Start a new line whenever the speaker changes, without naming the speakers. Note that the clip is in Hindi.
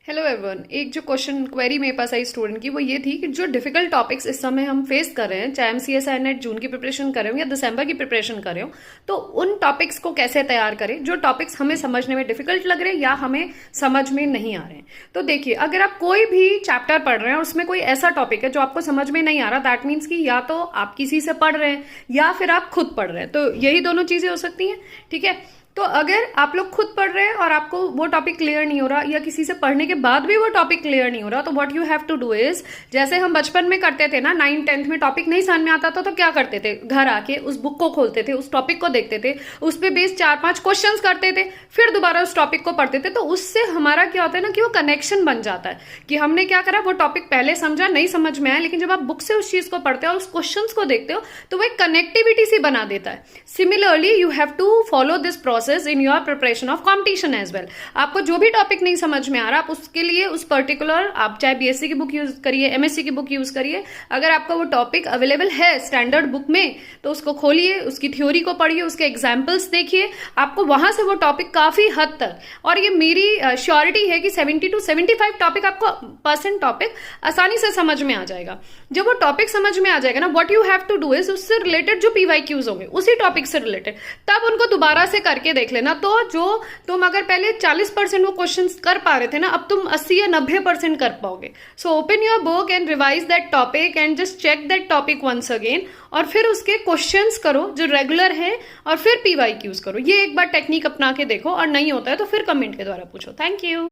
Hello everyone. एक जो क्वेश्चन क्वेरी मेरे पास आई स्टूडेंट की वो ये थी कि जो डिफिकल्ट टॉपिक्स इस समय हम फेस कर रहे हैं, चाहे हम सीएसआई नेट जून की प्रिपरेशन कर रहे हो या दिसंबर की प्रिपरेशन कर रहे हो, तो उन टॉपिक्स को कैसे तैयार करें जो टॉपिक्स हमें समझने में डिफिकल्ट लग रहे हैं या हमें समझ में नहीं आ रहे हैं। तो देखिए, अगर आप कोई भी चैप्टर पढ़ रहे हैं और उसमें कोई ऐसा टॉपिक है जो आपको समझ में नहीं आ रहा, दैट मीन्स कि या तो आप किसी से पढ़ रहे हैं या फिर आप खुद पढ़ रहे हैं। तो यही दोनों चीजें हो सकती हैं, ठीक है। तो अगर आप लोग खुद पढ़ रहे हैं और आपको वो टॉपिक क्लियर नहीं हो रहा या किसी से पढ़ने के बाद भी वो टॉपिक क्लियर नहीं हो रहा, तो what you have to do is, जैसे हम बचपन में करते थे ना, 9th-10th में टॉपिक नहीं समझ में आता था तो क्या करते थे, घर आके उस बुक को खोलते थे, उस टॉपिक को देखते थे, उस पे बेस्ड 4-5 क्वेश्चंस करते थे, फिर दोबारा उस टॉपिक को पढ़ते थे। तो उससे हमारा क्या होता है ना कि वो कनेक्शन बन जाता है कि हमने क्या करा, वो टॉपिक पहले समझा, नहीं समझ में आया, लेकिन जब आप बुक से उस चीज को पढ़ते हो और उस क्वेश्चन को देखते हो तो वो एक कनेक्टिविटी सी बना देता है। Similarly you have to follow this process in your preparation of competition as well. आपको जो भी टॉपिक नहीं समझ में आ रहा, आप उसके लिए उस पर्टिकुलर, आप चाहे बीएससी की बुक यूज करिए, एमएससी की बुक यूज करिए, अगर आपका वो टॉपिक अवेलेबल है स्टैंडर्ड बुक में तो उसको खोलिए, उसकी थ्योरी को पढ़िए, उसके एग्जाम्पल्स देखिए, आपको वहां से वो टॉपिक काफी हद तक, और ये मेरी श्योरिटी है कि 70 to 75 टॉपिक आपको परसेंट टॉपिक आसानी से समझ में आ जाएगा। जब वो टॉपिक समझ में आ जाएगा ना, what you have to do is, उससे रिलेटेड जो पीवाईक्यूज होंगे उसी टॉपिक से रिलेटेड, तब उनको दोबारा से करके देख लेना। तो जो तुम अगर पहले 40% वो क्वेश्चंस कर पा रहे थे ना, अब तुम 80 या 90% कर पाओगे। So open your book and revise that topic and just check that topic once again, और फिर उसके क्वेश्चंस करो जो रेगुलर है और फिर पीवाईक्यूज करो। ये एक बार टेक्निक अपना के देखो, और नहीं होता है तो फिर कमेंट के द्वारा पूछो। Thank you.